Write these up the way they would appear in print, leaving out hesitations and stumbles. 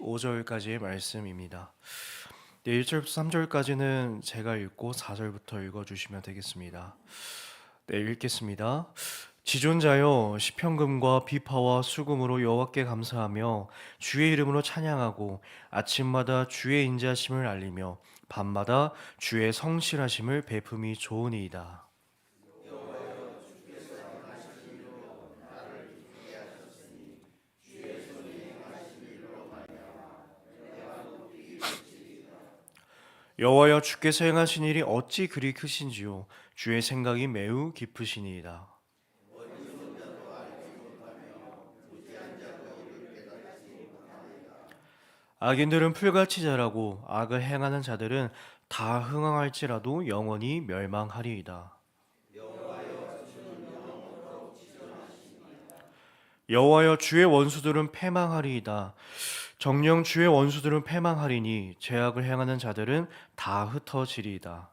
15절까지의 말씀입니다. 네, 1절부터 3절까지는 제가 읽고 4절부터 읽어주시면 되겠습니다. 네, 읽겠습니다. 지존자여, 시편금과 비파와 수금으로 여호와께 감사하며 주의 이름으로 찬양하고 아침마다 주의 인자하심을 알리며 밤마다 주의 성실하심을 베품이 좋으니이다. 여호와여, 주께서 행하신 일이 어찌 그리 크신지요. 주의 생각이 매우 깊으시니이다. 악인들은 풀같이 자라고 악을 행하는 자들은 다 흥황할지라도 영원히 멸망하리이다. 여호와여, 주의 원수들은 패망하리이다. 정령 주의 원수들은 패망하리니 죄악을 행하는 자들은 다 흩어지리이다.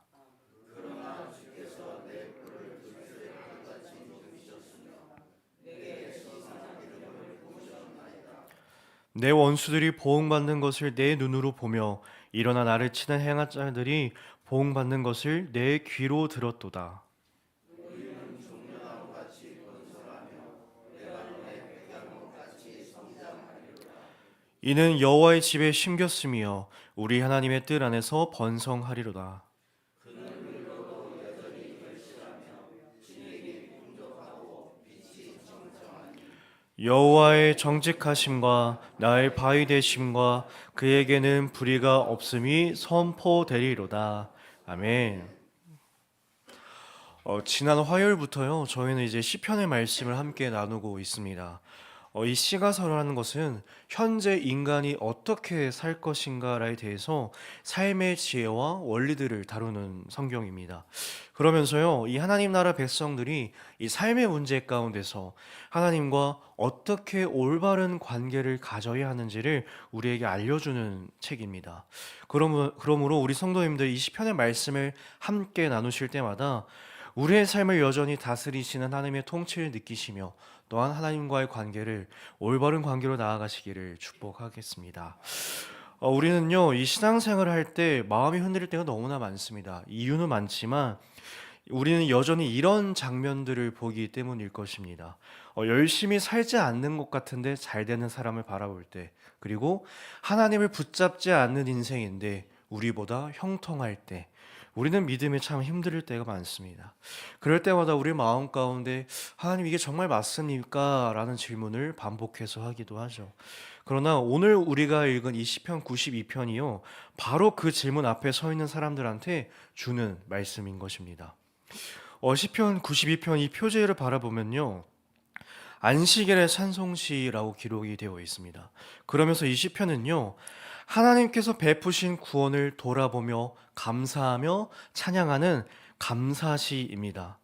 내 원수들이 보응받는 것을 내 눈으로 보며 일어나 나를 치는 행한 자들이 보응받는 것을 내 귀로 들었도다. 이는 여호와의 집에 심겼으며 우리 하나님의 뜰 안에서 번성하리로다. 여호와의 정직하심과 나의 바위 되심과 그에게는 불의가 없음이 선포되리로다. 아멘. 지난 화요일부터요, 저희는 이제 시편의 말씀을 함께 나누고 있습니다. 이 시가서라는 것은 현재 인간이 어떻게 살 것인가에 대해서 삶의 지혜와 원리들을 다루는 성경입니다. 그러면서요, 이 하나님 나라 백성들이 이 삶의 문제 가운데서 하나님과 어떻게 올바른 관계를 가져야 하는지를 우리에게 알려주는 책입니다. 그러므로 우리 성도님들 이 시편의 말씀을 함께 나누실 때마다 우리의 삶을 여전히 다스리시는 하나님의 통치를 느끼시며 또한 하나님과의 관계를 올바른 관계로 나아가시기를 축복하겠습니다. 우리는요, 이 신앙생활을 할 때 마음이 흔들릴 때가 너무나 많습니다. 이유는 많지만 우리는 여전히 이런 장면들을 보기 때문일 것입니다. 열심히 살지 않는 것 같은데 잘 되는 사람을 바라볼 때, 그리고 하나님을 붙잡지 않는 인생인데 우리보다 형통할 때, 우리는 믿음에 참 힘들 때가 많습니다. 그럴 때마다 우리 마음 가운데 하나님, 이게 정말 맞습니까? 라는 질문을 반복해서 하기도 하죠. 그러나 오늘 우리가 읽은 이 시편 92편이요, 바로 그 질문 앞에 서 있는 사람들한테 주는 말씀인 것입니다. 시편 92편 이 표제를 바라보면요, 안식일의 찬송시라고 기록이 되어 있습니다. 그러면서 이 시편은요, 하나님께서 베푸신 구원을 돌아보며 감사하며 찬양하는 감사시입니다.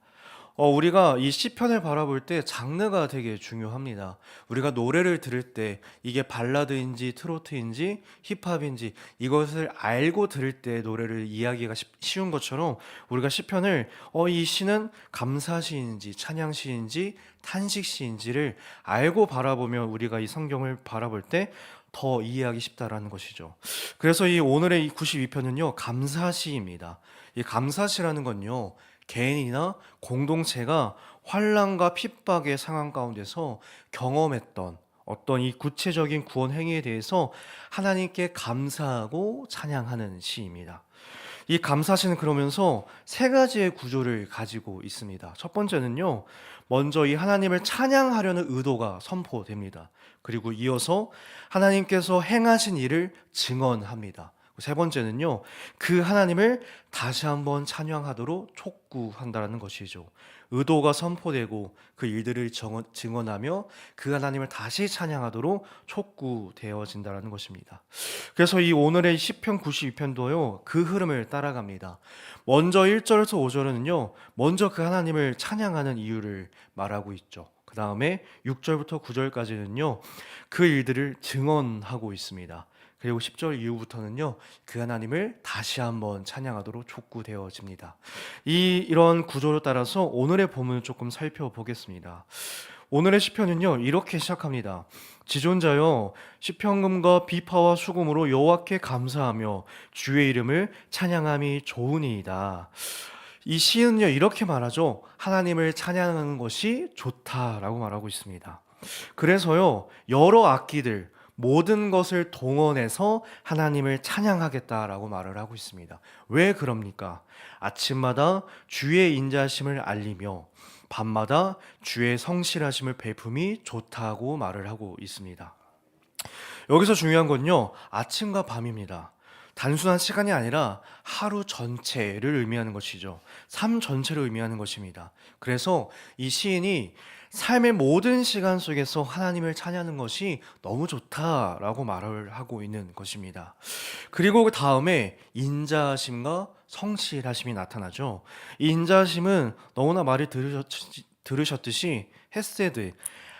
우리가 이 시편을 바라볼 때 장르가 되게 중요합니다. 우리가 노래를 들을 때 이게 발라드인지 트로트인지 힙합인지 이것을 알고 들을 때 노래를 이해하기가 쉬운 것처럼 우리가 시편을 이 시는 감사시인지 찬양시인지 탄식시인지를 알고 바라보면 우리가 이 성경을 바라볼 때 더 이해하기 쉽다라는 것이죠. 그래서 이 오늘의 이 92편은요, 감사시입니다. 이 감사시라는 건요, 개인이나 공동체가 환난과 핍박의 상황 가운데서 경험했던 어떤 이 구체적인 구원 행위에 대해서 하나님께 감사하고 찬양하는 시입니다. 이 감사시는 그러면서 세 가지의 구조를 가지고 있습니다. 첫 번째는요, 먼저 이 하나님을 찬양하려는 의도가 선포됩니다. 그리고 이어서 하나님께서 행하신 일을 증언합니다. 세 번째는요, 그 하나님을 다시 한번 찬양하도록 촉구한다는 것이죠. 의도가 선포되고 그 일들을 증언하며 그 하나님을 다시 찬양하도록 촉구되어진다는 것입니다. 그래서 이 오늘의 시편 92편도요, 그 흐름을 따라갑니다. 먼저 1절에서 5절은요, 먼저 그 하나님을 찬양하는 이유를 말하고 있죠. 그 다음에 6절부터 9절까지는요, 그 일들을 증언하고 있습니다. 그리고 10절 이후부터는요, 그 하나님을 다시 한번 찬양하도록 촉구되어집니다. 이런 구조를 따라서 오늘의 본문을 조금 살펴보겠습니다. 오늘의 시편은요, 이렇게 시작합니다. 지존자여, 시편금과 비파와 수금으로 여호와께 감사하며 주의 이름을 찬양함이 좋으니이다. 이 시는요, 이렇게 말하죠. 하나님을 찬양하는 것이 좋다라고 말하고 있습니다. 그래서요, 여러 악기들, 모든 것을 동원해서 하나님을 찬양하겠다라고 말을 하고 있습니다. 왜 그럽니까? 아침마다 주의 인자심을 알리며 밤마다 주의 성실하심을 베품이 좋다고 말을 하고 있습니다. 여기서 중요한 건요, 아침과 밤입니다. 단순한 시간이 아니라 하루 전체를 의미하는 것이죠. 삶 전체를 의미하는 것입니다. 그래서 이 시인이 삶의 모든 시간 속에서 하나님을 찬양하는 것이 너무 좋다라고 말을 하고 있는 것입니다. 그리고 그 다음에 인자하심과 성실하심이 나타나죠. 이 인자하심은 너무나 말을 들으셨듯이 헤세드,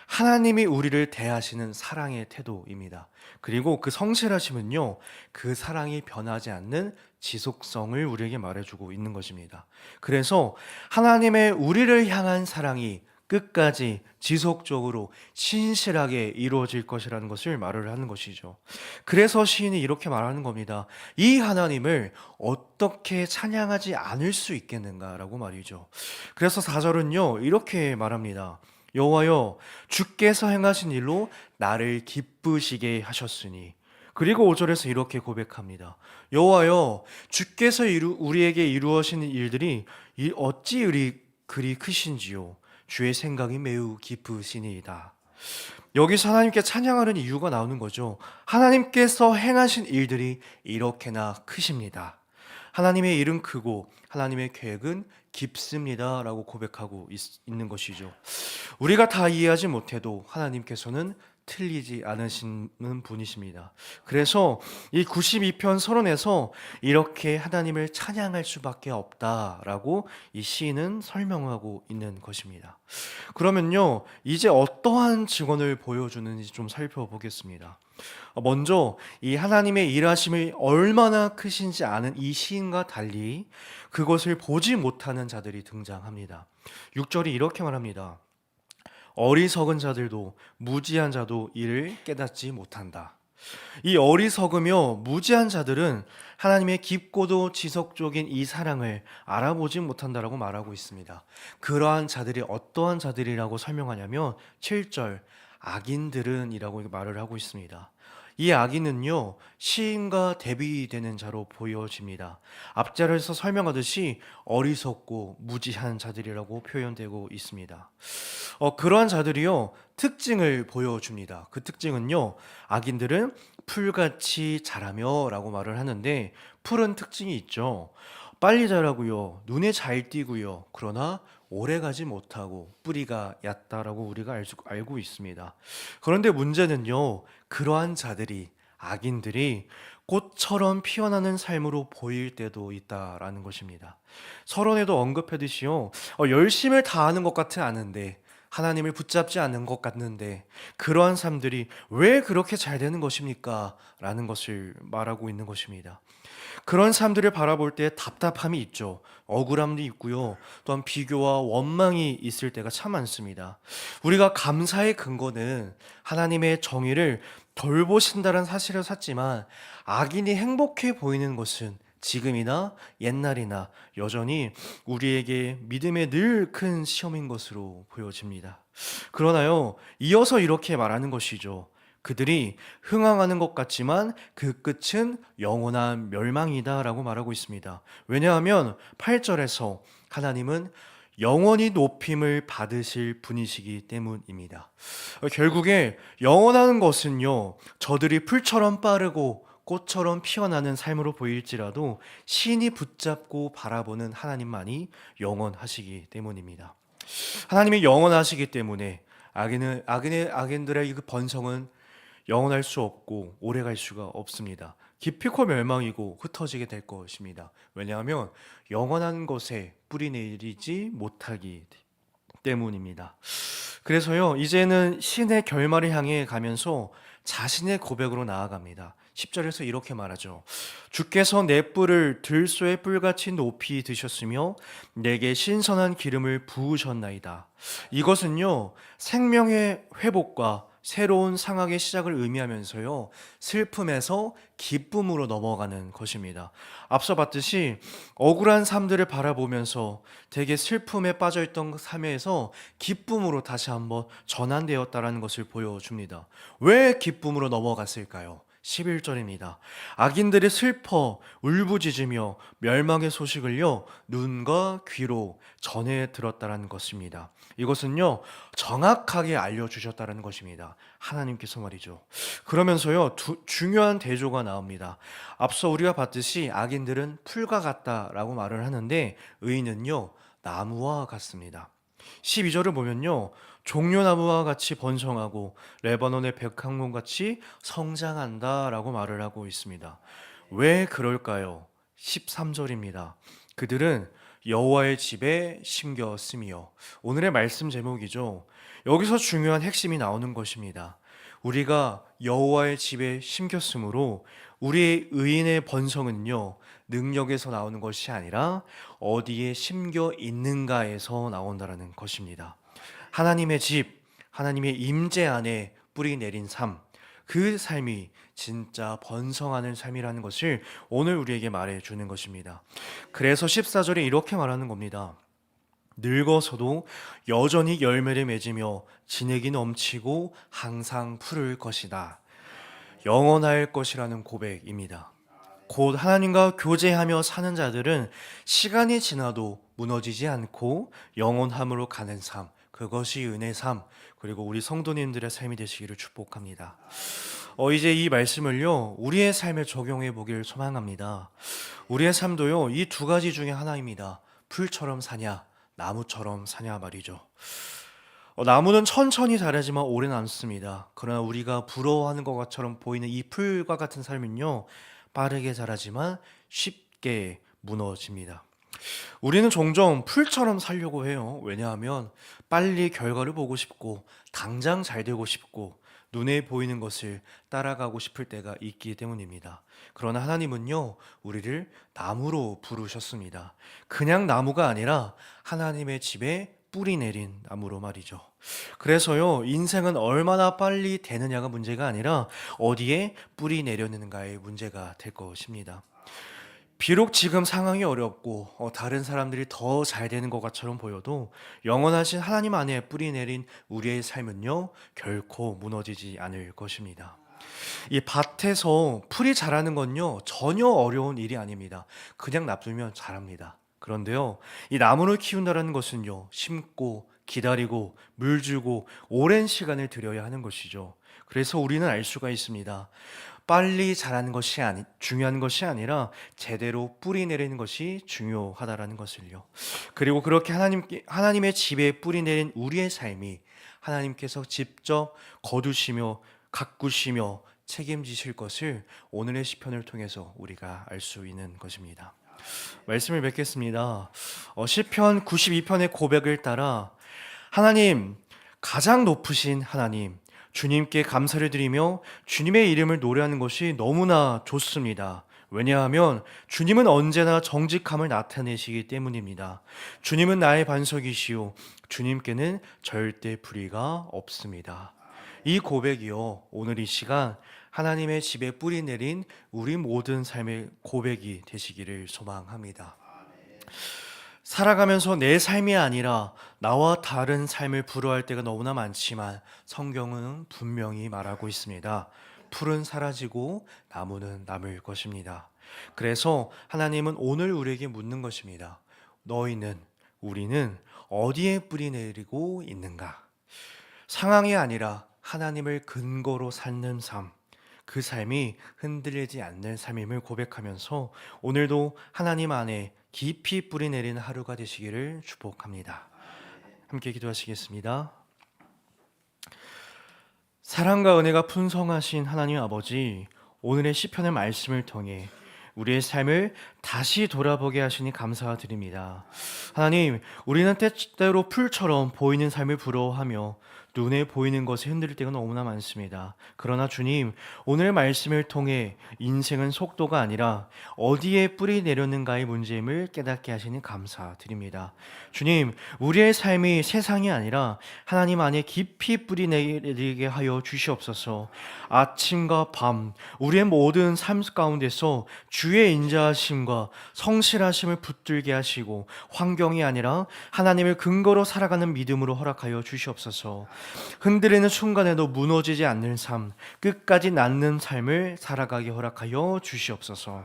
하나님이 우리를 대하시는 사랑의 태도입니다. 그리고 그 성실하심은요, 그 사랑이 변하지 않는 지속성을 우리에게 말해주고 있는 것입니다. 그래서 하나님의 우리를 향한 사랑이 끝까지 지속적으로 신실하게 이루어질 것이라는 것을 말을 하는 것이죠. 그래서 시인이 이렇게 말하는 겁니다. 이 하나님을 어떻게 찬양하지 않을 수 있겠는가라고 말이죠. 그래서 4절은요, 이렇게 말합니다. 여호와여, 주께서 행하신 일로 나를 기쁘시게 하셨으니. 그리고 5절에서 이렇게 고백합니다. 여호와여, 주께서 우리에게 이루어진 일들이 어찌 그리 크신지요. 주의 생각이 매우 깊으시니이다. 여기서 하나님께 찬양하는 이유가 나오는 거죠. 하나님께서 행하신 일들이 이렇게나 크십니다. 하나님의 일은 크고 하나님의 계획은 깊습니다 라고 고백하고 있는 것이죠. 우리가 다 이해하지 못해도 하나님께서는 틀리지 않으시는 분이십니다. 그래서 이 92편 서론에서 이렇게 하나님을 찬양할 수밖에 없다라고 이 시인은 설명하고 있는 것입니다. 그러면요, 이제 어떠한 증언을 보여주는지 좀 살펴보겠습니다. 먼저 이 하나님의 일하심이 얼마나 크신지 아는 이 시인과 달리 그것을 보지 못하는 자들이 등장합니다. 6절이 이렇게 말합니다. 어리석은 자들도 무지한 자도 이를 깨닫지 못한다. 이 어리석으며 무지한 자들은 하나님의 깊고도 지속적인 이 사랑을 알아보지 못한다라고 말하고 있습니다. 그러한 자들이 어떠한 자들이라고 설명하냐면 7절 악인들은 이라고 말을 하고 있습니다. 이 악인은요, 시인과 대비되는 자로 보여집니다. 앞자리에서 설명하듯이 어리석고 무지한 자들이라고 표현되고 있습니다. 그러한 자들이요, 특징을 보여줍니다. 그 특징은요, 악인들은 풀같이 자라며 라고 말을 하는데, 풀은 특징이 있죠. 빨리 자라고요, 눈에 잘 띄고요, 그러나 오래 가지 못하고 뿌리가 얕다라고 우리가 알고 있습니다. 그런데 문제는요, 그러한 자들이, 악인들이 꽃처럼 피어나는 삶으로 보일 때도 있다라는 것입니다. 서론에도 언급했듯이요, 열심을 다하는 것 같지 않은데, 하나님을 붙잡지 않는 것 같는데, 그러한 삶들이 왜 그렇게 잘 되는 것입니까? 라는 것을 말하고 있는 것입니다. 그런 사람들을 바라볼 때 답답함이 있죠. 억울함도 있고요. 또한 비교와 원망이 있을 때가 참 많습니다. 우리가 감사의 근거는 하나님의 정의를 덜 보신다는 사실을 찾지만, 악인이 행복해 보이는 것은 지금이나 옛날이나 여전히 우리에게 믿음의 늘 큰 시험인 것으로 보여집니다. 그러나요, 이어서 이렇게 말하는 것이죠. 그들이 흥황하는 것 같지만 그 끝은 영원한 멸망이다라고 말하고 있습니다. 왜냐하면 8절에서 하나님은 영원히 높임을 받으실 분이시기 때문입니다. 결국에 영원한 것은요, 저들이 풀처럼 빠르고 꽃처럼 피어나는 삶으로 보일지라도 신이 붙잡고 바라보는 하나님만이 영원하시기 때문입니다. 하나님이 영원하시기 때문에 악인들의 그 번성은 영원할 수 없고 오래 갈 수가 없습니다. 기필코 멸망이고 흩어지게 될 것입니다. 왜냐하면 영원한 것에 뿌리 내리지 못하기 때문입니다. 그래서요, 이제는 신의 결말을 향해 가면서 자신의 고백으로 나아갑니다. 10절에서 이렇게 말하죠. 주께서 내 뿔을 들소의 뿔같이 높이 드셨으며 내게 신선한 기름을 부으셨나이다. 이것은요, 생명의 회복과 새로운 상황의 시작을 의미하면서요, 슬픔에서 기쁨으로 넘어가는 것입니다. 앞서 봤듯이 억울한 삶들을 바라보면서 되게 슬픔에 빠져있던 삶에서 기쁨으로 다시 한번 전환되었다라는 것을 보여줍니다. 왜 기쁨으로 넘어갔을까요? 11절입니다. 악인들이 슬퍼 울부짖으며 멸망의 소식을요 눈과 귀로 전해 들었다라는 것입니다. 이것은요 정확하게 알려주셨다라는 것입니다. 하나님께서 말이죠. 그러면서요 중요한 대조가 나옵니다. 앞서 우리가 봤듯이 악인들은 풀과 같다라고 말을 하는데 의인은요 나무와 같습니다. 12절을 보면요 종려나무와 같이 번성하고 레바논의 백향목 같이 성장한다라고 말을 하고 있습니다. 왜 그럴까요? 13절입니다. 그들은 여호와의 집에 심겼으며, 오늘의 말씀 제목이죠. 여기서 중요한 핵심이 나오는 것입니다. 우리가 여호와의 집에 심겼으므로 우리의 의인의 번성은요 능력에서 나오는 것이 아니라 어디에 심겨 있는가에서 나온다라는 것입니다. 하나님의 집, 하나님의 임재 안에 뿌리 내린 삶, 그 삶이 진짜 번성하는 삶이라는 것을 오늘 우리에게 말해주는 것입니다. 그래서 14절에 이렇게 말하는 겁니다. 늙어서도 여전히 열매를 맺으며 진액이 넘치고 항상 푸를 것이다. 영원할 것이라는 고백입니다. 곧 하나님과 교제하며 사는 자들은 시간이 지나도 무너지지 않고 영원함으로 가는 삶, 그것이 은혜 삶, 그리고 우리 성도님들의 삶이 되시기를 축복합니다. 이제 이 말씀을요 우리의 삶에 적용해 보길 소망합니다. 우리의 삶도요 이 두 가지 중에 하나입니다. 풀처럼 사냐, 나무처럼 사냐 말이죠. 나무는 천천히 자라지만 오래 남습니다. 그러나 우리가 부러워하는 것처럼 보이는 이 풀과 같은 삶은요 빠르게 자라지만 쉽게 무너집니다. 우리는 종종 풀처럼 살려고 해요. 왜냐하면 빨리 결과를 보고 싶고 당장 잘 되고 싶고 눈에 보이는 것을 따라가고 싶을 때가 있기 때문입니다. 그러나 하나님은요 우리를 나무로 부르셨습니다. 그냥 나무가 아니라 하나님의 집에 뿌리 내린 나무로 말이죠. 그래서요 인생은 얼마나 빨리 되느냐가 문제가 아니라 어디에 뿌리 내려는가의 문제가 될 것입니다. 비록 지금 상황이 어렵고 다른 사람들이 더 잘 되는 것처럼 보여도 영원하신 하나님 안에 뿌리 내린 우리의 삶은요 결코 무너지지 않을 것입니다. 이 밭에서 풀이 자라는 건요 전혀 어려운 일이 아닙니다. 그냥 놔두면 자랍니다. 그런데요 이 나무를 키운다는 것은요 심고 기다리고 물 주고 오랜 시간을 들여야 하는 것이죠. 그래서 우리는 알 수가 있습니다. 빨리 자라는 것이 중요한 것이 아니라 제대로 뿌리 내리는 것이 중요하다라는 것을요. 그리고 그렇게 하나님의 집에 뿌리 내린 우리의 삶이 하나님께서 직접 거두시며 가꾸시며 책임지실 것을 오늘의 시편을 통해서 우리가 알 수 있는 것입니다. 말씀을 맺겠습니다. 시편 92편의 고백을 따라 하나님, 가장 높으신 하나님, 주님께 감사를 드리며 주님의 이름을 노래하는 것이 너무나 좋습니다. 왜냐하면 주님은 언제나 정직함을 나타내시기 때문입니다. 주님은 나의 반석이시오. 주님께는 절대 불의가 없습니다. 이 고백이요, 오늘 이 시간 하나님의 집에 뿌리 내린 우리 모든 삶의 고백이 되시기를 소망합니다. 살아가면서 내 삶이 아니라 나와 다른 삶을 부러워할 때가 너무나 많지만 성경은 분명히 말하고 있습니다. 풀은 사라지고 나무는 남을 것입니다. 그래서 하나님은 오늘 우리에게 묻는 것입니다. 우리는 어디에 뿌리 내리고 있는가? 상황이 아니라 하나님을 근거로 삶는 삶, 그 삶이 흔들리지 않는 삶임을 고백하면서 오늘도 하나님 안에 깊이 뿌리 내리는 하루가 되시기를 축복합니다. 함께 기도하시겠습니다. 사랑과 은혜가 풍성하신 하나님 아버지, 오늘의 시편의 말씀을 통해 우리의 삶을 다시 돌아보게 하시니 감사드립니다. 하나님, 우리는 때때로 풀처럼 보이는 삶을 부러워하며 눈에 보이는 것에 흔들릴 때가 너무나 많습니다. 그러나 주님, 오늘 말씀을 통해 인생은 속도가 아니라 어디에 뿌리 내렸는가의 문제임을 깨닫게 하시니 감사드립니다. 주님, 우리의 삶이 세상이 아니라 하나님 안에 깊이 뿌리 내리게 하여 주시옵소서. 아침과 밤 우리의 모든 삶 가운데서 주의 인자하심과 성실하심을 붙들게 하시고 환경이 아니라 하나님을 근거로 살아가는 믿음으로 허락하여 주시옵소서. 흔들리는 순간에도 무너지지 않는 삶, 끝까지 낫는 삶을 살아가게 허락하여 주시옵소서.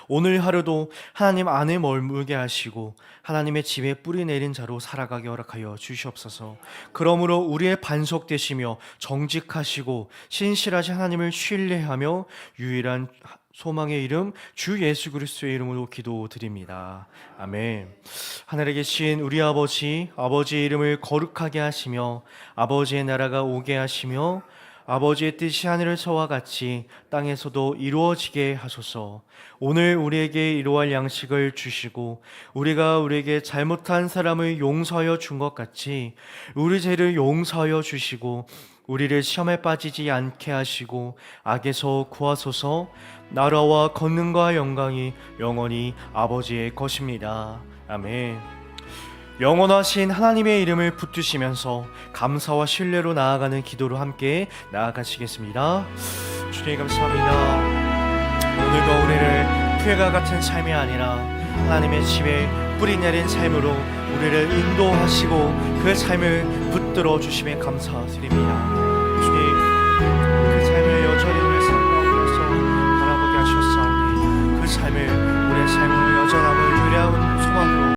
오늘 하루도 하나님 안에 머물게 하시고 하나님의 집에 뿌리 내린 자로 살아가게 허락하여 주시옵소서. 그러므로 우리의 반석 되시며 정직하시고 신실하신 하나님을 신뢰하며 유일한 소망의 이름 주 예수 그리스도의 이름으로 기도드립니다. 아멘. 하늘에 계신 우리 아버지, 아버지의 이름을 거룩하게 하시며 아버지의 나라가 오게 하시며 아버지의 뜻이 하늘에서와 같이 땅에서도 이루어지게 하소서. 오늘 우리에게 이루어할 양식을 주시고 우리가 우리에게 잘못한 사람을 용서하여 준 것 같이 우리 죄를 용서하여 주시고 우리를 시험에 빠지지 않게 하시고 악에서 구하소서. 나라와 권능과 영광이 영원히 아버지의 것입니다. 아멘. 영원하신 하나님의 이름을 붙드시면서 감사와 신뢰로 나아가는 기도로 함께 나아가시겠습니다. 주님 감사합니다. 오늘도 우리를 풀과 같은 삶이 아니라 하나님의 집에 뿌리 내린 삶으로 우리를 인도하시고 그 삶을 붙들어 주심에 감사드립니다.